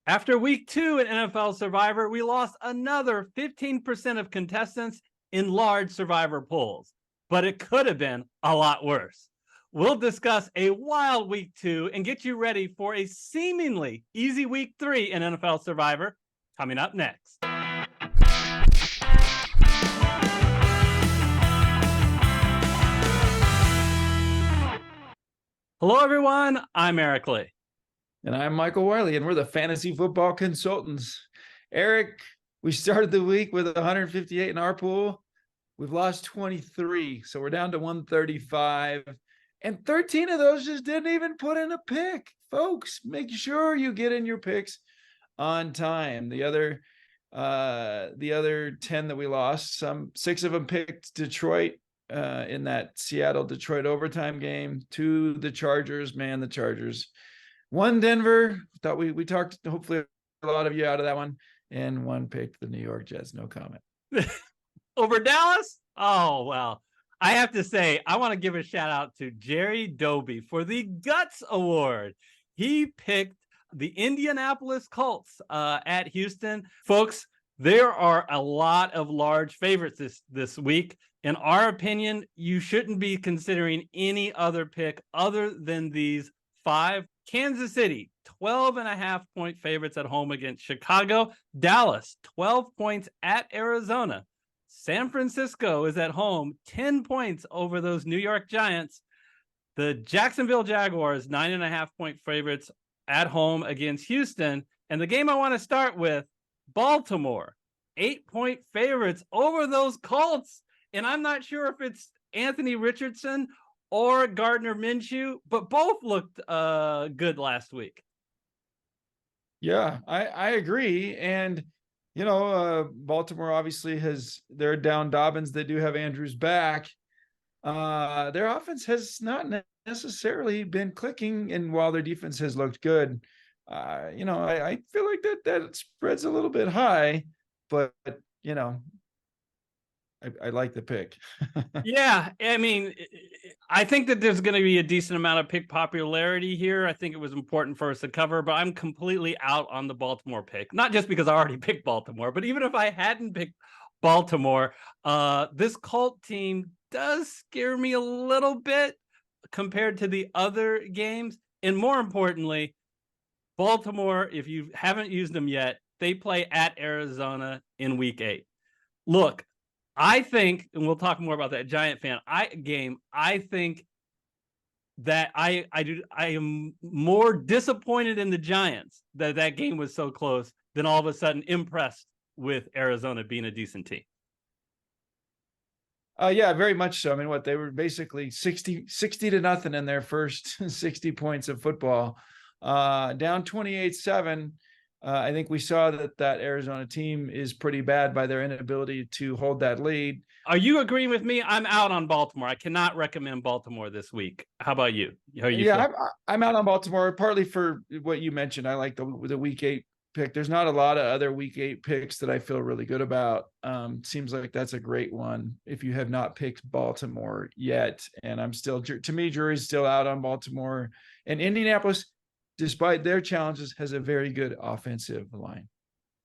After week 2 in NFL Survivor, we lost another 15% of contestants in large Survivor pools, but it could have been a lot worse. We'll discuss a wild week 2 and get you ready for a seemingly easy week 3 in NFL Survivor coming up next. Hello, everyone. I'm Eric Lee. And I'm Michael Wiley, and we're the Fantasy Football Consultants. Eric, we started the week with 158 in our pool. We've lost 23, so we're down to 135. And 13 of those just didn't even put in a pick. Folks, make sure you get in your picks on time. The other 10 that we lost, 6 of them picked Detroit in that Seattle-Detroit overtime game. 2, the Chargers. Man, the Chargers. 1, Denver. Thought we talked hopefully a lot of you out of that one. And 1 picked the New York Jets. No comment. Over Dallas? Oh, well. I have to say, I want to give a shout out to Jerry Doby for the Guts Award. He picked the Indianapolis Colts at Houston. Folks, there are a lot of large favorites this week. In our opinion, you shouldn't be considering any other pick other than these 5. Kansas City, 12.5-point favorites at home against Chicago. Dallas, 12 points at Arizona. San Francisco is at home, 10 points over those New York Giants. The Jacksonville Jaguars, 9.5-point favorites at home against Houston. And the game I want to start with, Baltimore, 8-point favorites over those Colts. And I'm not sure if it's Anthony Richardson or Gardner Minshew, but both looked good last week. Yeah, I agree. And, Baltimore obviously they're down Dobbins. They do have Andrews back. Their offense has not necessarily been clicking, and while their defense has looked good, I feel like that spread's a little bit high, but, I like the pick. Yeah, I mean, I think that there's going to be a decent amount of pick popularity here. I think it was important for us to cover, but I'm completely out on the Baltimore pick. Not just because I already picked Baltimore, but even if I hadn't picked Baltimore, this Colt team does scare me a little bit compared to the other games. And more importantly, Baltimore, if you haven't used them yet, they play at Arizona in week 8. Look, I think, and we'll talk more about that Giant fan game. I think that I am more disappointed in the Giants that game was so close than all of a sudden impressed with Arizona being a decent team. Yeah, very much so. I mean, they were basically 60-0 in their first 60 points of football, down 28-7. I think we saw that Arizona team is pretty bad by their inability to hold that lead. Are you agreeing with me? I'm out on Baltimore. I cannot recommend Baltimore this week. How about you? I'm out on Baltimore, partly for what you mentioned. I like the week 8 pick. There's not a lot of other week 8 picks that I feel really good about. Seems like that's a great one if you have not picked Baltimore yet. And to me, jury's still out on Baltimore. And Indianapolis, despite their challenges, has a very good offensive line.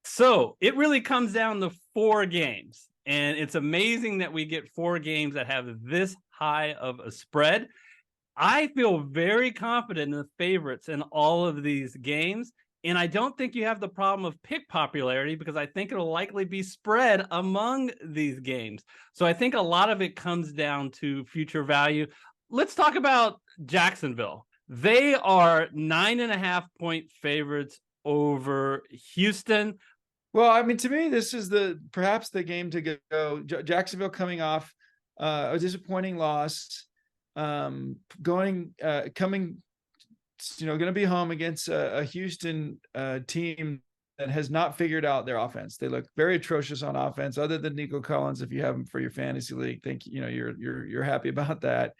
So it really comes down to 4 games. And it's amazing that we get 4 games that have this high of a spread. I feel very confident in the favorites in all of these games. And I don't think you have the problem of pick popularity because I think it'll likely be spread among these games. So I think a lot of it comes down to future value. Let's talk about Jacksonville. They are 9.5-point favorites over Houston. Well, I mean, to me, this is perhaps the game to go. Jacksonville coming off a disappointing loss, going to be home against a Houston team that has not figured out their offense. They look very atrocious on offense. Other than Nico Collins, if you have him for your fantasy league, you're happy about that.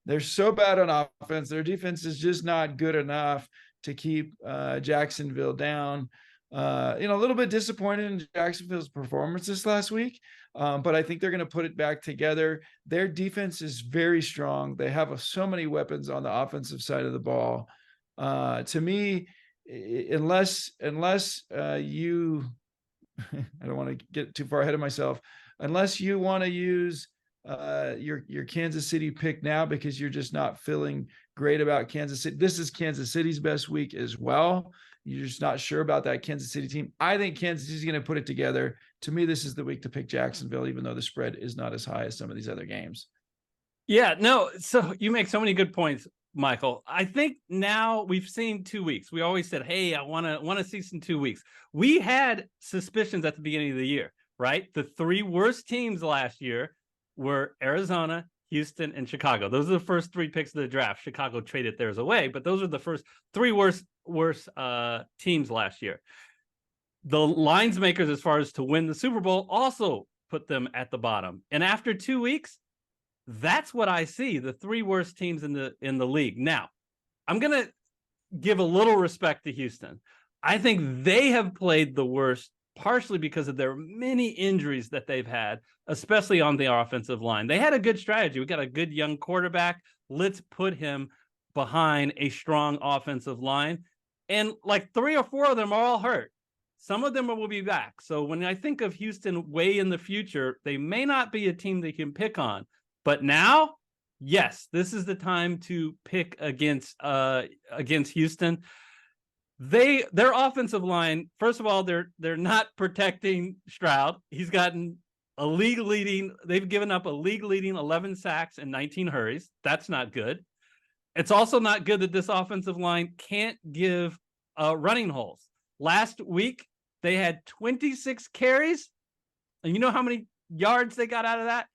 They're so bad on offense. Their defense is just not good enough to keep Jacksonville down. A little bit disappointed in Jacksonville's performance this last week, but I think they're going to put it back together. Their defense is very strong. They have so many weapons on the offensive side of the ball. To me, unless you, I don't want to get too far ahead of myself, unless you want to use your Kansas City pick now because you're just not feeling great about Kansas City. This is Kansas City's best week as well. You're just not sure about that Kansas City team. I think Kansas City's going to put it together. To me, this is the week to pick Jacksonville, even though the spread is not as high as some of these other games. Yeah, no. So you make so many good points, Michael. I think now we've seen 2 weeks. We always said, "Hey, I want to see some 2 weeks." We had suspicions at the beginning of the year, right? The 3 worst teams last year were Arizona, Houston, and Chicago. Those are the first 3 picks of the draft. Chicago traded theirs away, but those are the first 3 worst teams last year. The lines makers, as far as to win the Super Bowl, also put them at the bottom. And after 2 weeks, that's what I see, the 3 worst teams in the league. Now, I'm going to give a little respect to Houston. I think they have played the worst, partially because of their many injuries that they've had, especially on the offensive line. They had a good strategy. We got a good young quarterback. Let's put him behind a strong offensive line. And like 3 or 4 of them are all hurt. Some of them will be back. So when I think of Houston way in the future, they may not be a team they can pick on. But now, yes, this is the time to pick against Houston. Their offensive line, first of all, they're not protecting Stroud. He's gotten they've given up a league leading 11 sacks and 19 hurries. That's not good. It's also not good that this offensive line can't give running holes. Last week, they had 26 carries. And you know how many yards they got out of that?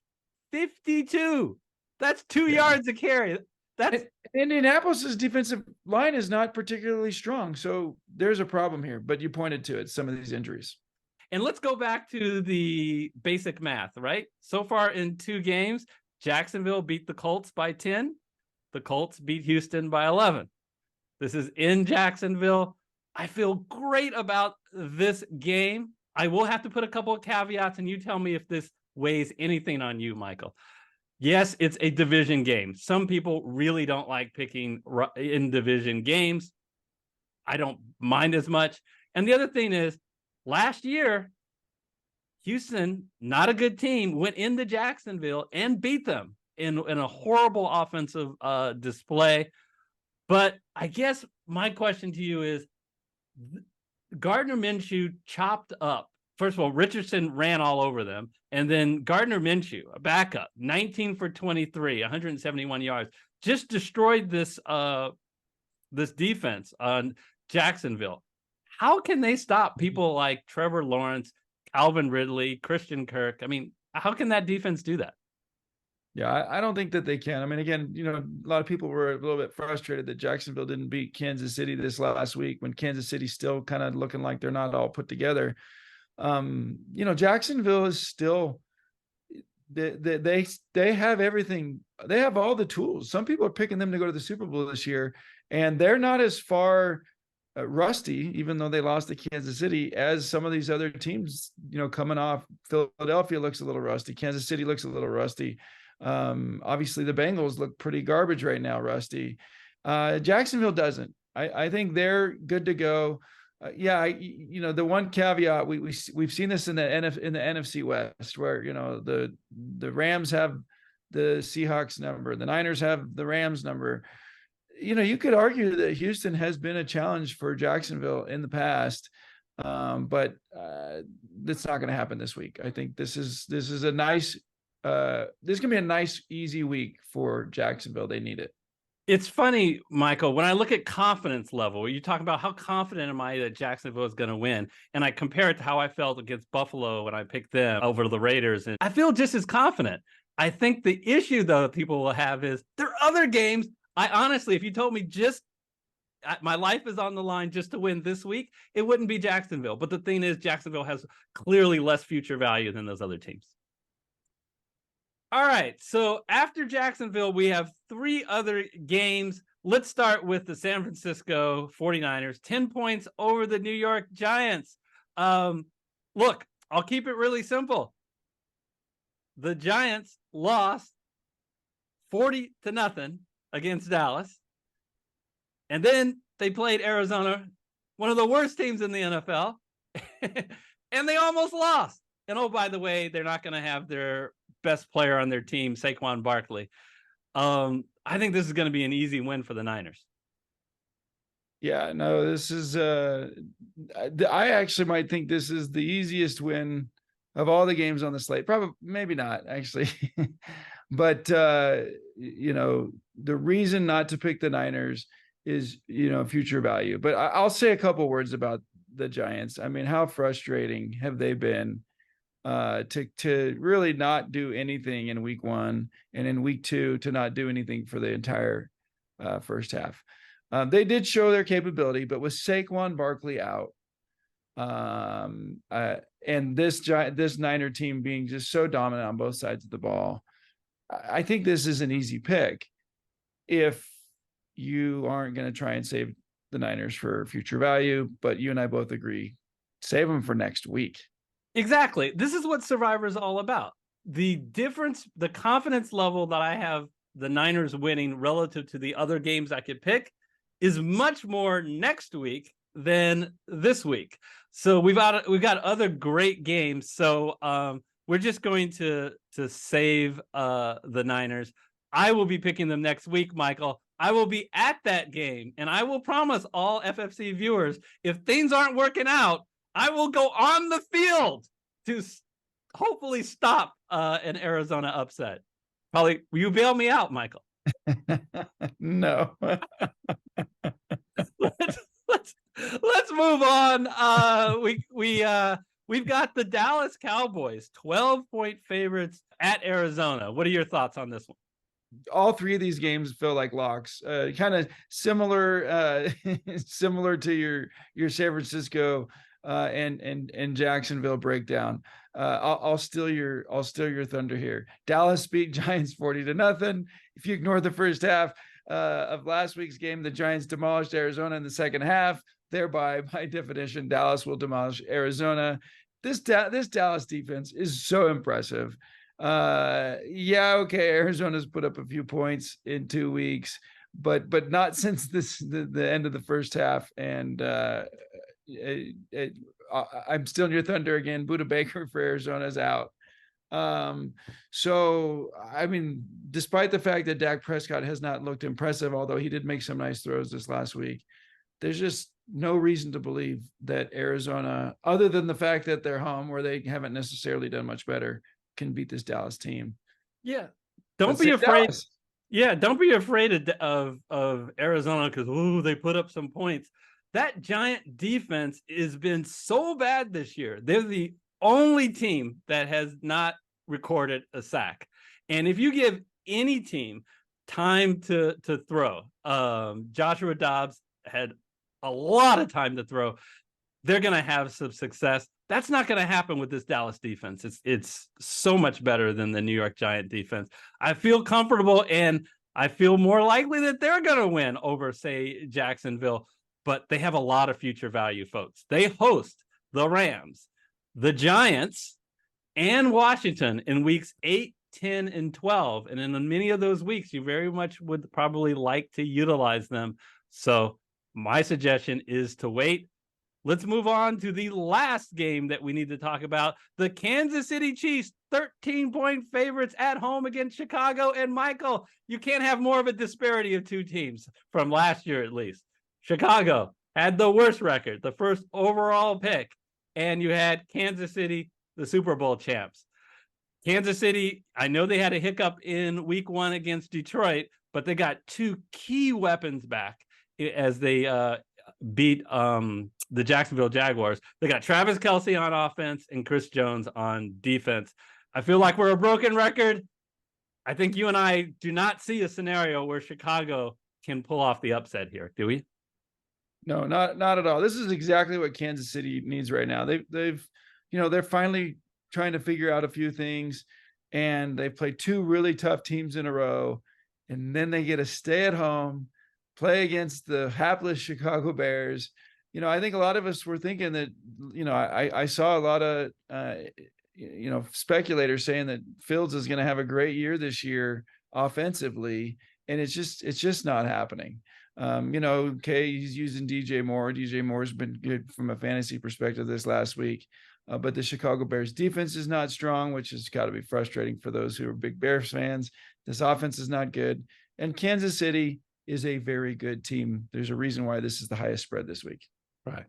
52. That's 2 yards a carry. That's Indianapolis's defensive line is not particularly strong. So there's a problem here, but you pointed to it, some of these injuries. And let's go back to the basic math, right? So far in 2 games, Jacksonville beat the Colts by 10. The Colts beat Houston by 11. This is in Jacksonville. I feel great about this game. I will have to put a couple of caveats, and you tell me if this weighs anything on you, Michael. Yes, it's a division game. Some people really don't like picking in division games. I don't mind as much. And the other thing is, last year, Houston, not a good team, went into Jacksonville and beat them in a horrible offensive display. But I guess my question to you is, Gardner Minshew chopped up. First of all, Richardson ran all over them. And then Gardner Minshew, a backup, 19 for 23, 171 yards, just destroyed this defense on Jacksonville. How can they stop people like Trevor Lawrence, Calvin Ridley, Christian Kirk? I mean, how can that defense do that? Yeah, I don't think that they can. I mean, again, a lot of people were a little bit frustrated that Jacksonville didn't beat Kansas City this last week when Kansas City's still kind of looking like they're not all put together. Jacksonville is still, they have everything. They have all the tools. Some people are picking them to go to the Super Bowl this year, and they're not as far rusty, even though they lost to Kansas City, as some of these other teams, coming off. Philadelphia looks a little rusty. Kansas City looks a little rusty. Obviously the Bengals look pretty garbage right now, rusty. Jacksonville doesn't. I think they're good to go. The one caveat, we've seen this in the NFC West, where the Rams have the Seahawks number, the Niners have the Rams number. You could argue that Houston has been a challenge for Jacksonville in the past, but that's not going to happen this week. I think this is a nice. This is going to be a nice, easy week for Jacksonville. They need it. It's funny, Michael, when I look at confidence level, you talk about how confident am I that Jacksonville is going to win, and I compare it to how I felt against Buffalo when I picked them over the Raiders, and I feel just as confident. I think the issue, though, that people will have is there are other games. I honestly, if you told me my life is on the line just to win this week, it wouldn't be Jacksonville. But the thing is, Jacksonville has clearly less future value than those other teams. All right, so after Jacksonville, we have 3 other games. Let's start with the San Francisco 49ers, 10 points over the New York Giants. Look, I'll keep it really simple. The Giants lost 40-0 against Dallas. And then they played Arizona one of the worst teams in the NFL, and they almost lost. And oh, by the way, they're not going to have their best player on their team, Saquon Barkley. I think this is going to be an easy win for the Niners. Yeah, no, this is I actually might think this is the easiest win of all the games on the slate. Probably, maybe not actually. But you know, the reason not to pick the Niners is, you know, future value. But I'll say a couple words about the Giants. I mean, how frustrating have they been to really not do anything in week 1, and in week 2 to not do anything for the entire first half. They did show their capability, but with Saquon Barkley out, and this Niner team being just so dominant on both sides of the ball, I think this is an easy pick if you aren't going to try and save the Niners for future value. But you and I both agree, save them for next week. Exactly. This is what Survivor is all about. The difference, the confidence level that I have the Niners winning relative to the other games I could pick is much more next week than this week. So we've got other great games. So we're just going to save the Niners. I will be picking them next week, Michael. I will be at that game, and I will promise all FFC viewers, if things aren't working out, I will go on the field to hopefully stop an Arizona upset. Probably, will you bail me out, Michael? No. let's move on. We've got the Dallas Cowboys, 12-point favorites at Arizona. What are your thoughts on this one? All three of these games feel like locks. Kind of similar to your San Francisco and Jacksonville breakdown. I'll steal your thunder here. Dallas beat Giants 40-0. If you ignore the first half of last week's game, the Giants demolished Arizona in the second half. Thereby, by definition, Dallas will demolish Arizona. This Dallas defense is so impressive. Yeah, okay, Arizona's put up a few points in 2 weeks, but not since the end of the first half. And I'm still in your thunder again. Budda Baker for Arizona is out. So I mean, despite the fact that Dak Prescott has not looked impressive, although he did make some nice throws this last week, there's just no reason to believe that Arizona, other than the fact that they're home where they haven't necessarily done much better, can beat this Dallas team. Yeah. Don't be afraid. Dallas. Yeah. Don't be afraid of Arizona because, they put up some points. That Giant defense has been so bad this year. They're the only team that has not recorded a sack. And if you give any team time to throw, Joshua Dobbs had a lot of time to throw, they're going to have some success. That's not going to happen with this Dallas defense. It's so much better than the New York Giant defense. I feel comfortable, and I feel more likely that they're going to win over, say, Jacksonville. But they have a lot of future value, folks. They host the Rams, the Giants, and Washington in weeks 8, 10, and 12. And in many of those weeks, you very much would probably like to utilize them. So my suggestion is to wait. Let's move on to the last game that we need to talk about. The Kansas City Chiefs, 13-point favorites at home against Chicago. And Michael, you can't have more of a disparity of two teams from last year, at least. Chicago had the worst record, the first overall pick, and you had Kansas City, the Super Bowl champs. Kansas City, I know they had a hiccup in week 1 against Detroit, but they got 2 key weapons back as they beat the Jacksonville Jaguars. They got Travis Kelce on offense and Chris Jones on defense. I feel like we're a broken record. I think you and I do not see a scenario where Chicago can pull off the upset here, do we? No, not at all. This is exactly what Kansas City needs right now. They've they're finally trying to figure out a few things, and they played 2 really tough teams in a row, and then they get to stay at home, play against the hapless Chicago Bears. I think a lot of us were thinking that, I saw a lot of speculators saying that Fields is going to have a great year this year offensively, and it's just not happening. Okay, he's using DJ Moore. DJ Moore's been good from a fantasy perspective this last week. But the Chicago Bears defense is not strong, which has got to be frustrating for those who are big Bears fans. This offense is not good. And Kansas City is a very good team. There's a reason why this is the highest spread this week. Right.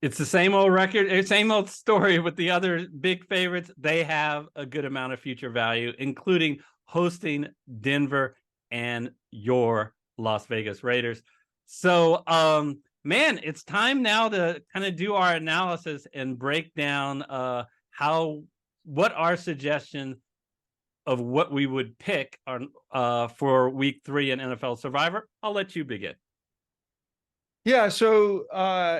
It's the same old record, same old story with the other big favorites. They have a good amount of future value, including hosting Denver and your Las Vegas Raiders. So, man, it's time now to kind of do our analysis and break down what our suggestion of what we would pick for week 3 in NFL Survivor. I'll let you begin. Yeah, so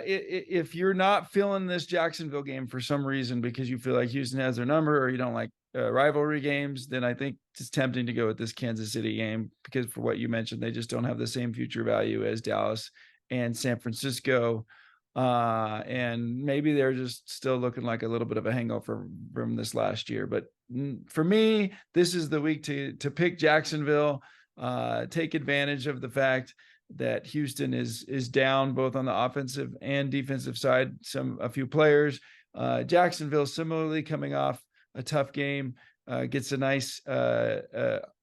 if you're not feeling this Jacksonville game for some reason because you feel like Houston has their number or you don't like rivalry games, then I think it's tempting to go with this Kansas City game because for what you mentioned, they just don't have the same future value as Dallas and San Francisco. And maybe they're just still looking like a little bit of a hangover from this last year. But for me, this is the week to pick Jacksonville, take advantage of the fact that Houston is down both on the offensive and defensive side, a few players. Jacksonville similarly coming off a tough game, gets a nice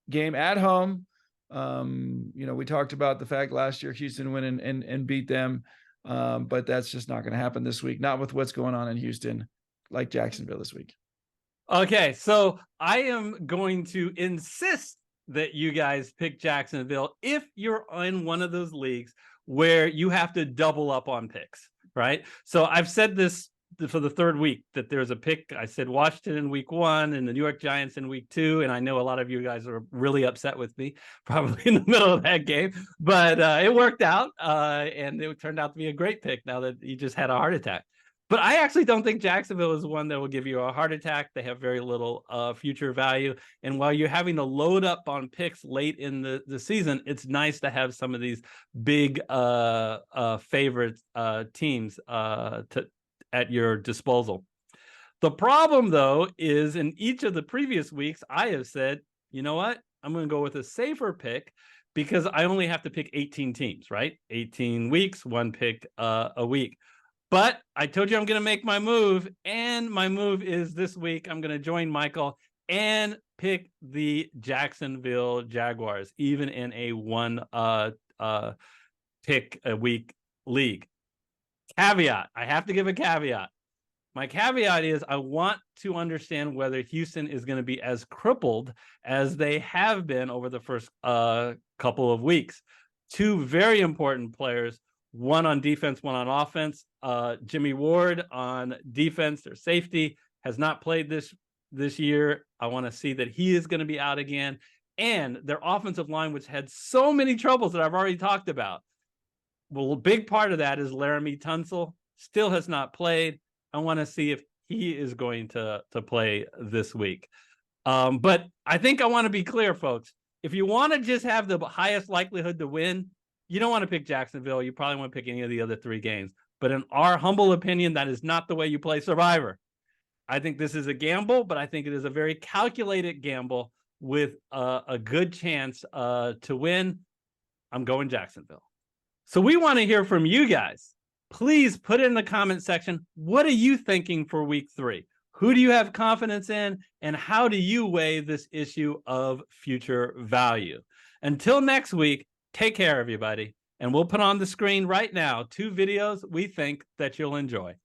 game at home. We talked about the fact last year Houston went and beat them, but that's just not going to happen this week. Not with what's going on in Houston, like Jacksonville this week. Okay, so I am going to insist that you guys pick Jacksonville if you're in one of those leagues where you have to double up on picks, right? So I've said this for the third week that there's a pick. I said Washington in week 1 and the New York Giants in week 2. And I know a lot of you guys are really upset with me probably in the middle of that game, but it worked out and it turned out to be a great pick now that he just had a heart attack. But I actually don't think Jacksonville is one that will give you a heart attack. They have very little future value. And while you're having to load up on picks late in the season, it's nice to have some of these big favorite teams at your disposal. The problem, though, is in each of the previous weeks, I have said, you know what? I'm going to go with a safer pick because I only have to pick 18 teams, right? 18 weeks, one pick a week. But I told you I'm going to make my move, and my move is this week I'm going to join Michael and pick the Jacksonville Jaguars, even in a one pick a week league. Caveat. I have to give a caveat. My caveat is I want to understand whether Houston is going to be as crippled as they have been over the first couple of weeks. 2 very important players, one on defense, one on offense. Jimmy Ward on defense, their safety, has not played this year. I want to see that he is going to be out again. And their offensive line, which had so many troubles that I've already talked about. Well, a big part of that is Laramie Tunsil, still has not played. I want to see if he is going to play this week. But I think I want to be clear, folks. If you want to just have the highest likelihood to win, you don't want to pick Jacksonville. You probably want to pick any of the other 3 games. But in our humble opinion, that is not the way you play Survivor. I think this is a gamble, but I think it is a very calculated gamble with a good chance to win. I'm going Jacksonville. So we want to hear from you guys. Please put in the comment section, what are you thinking for week 3? Who do you have confidence in? And how do you weigh this issue of future value? Until next week, take care, everybody. And we'll put on the screen right now 2 videos we think that you'll enjoy.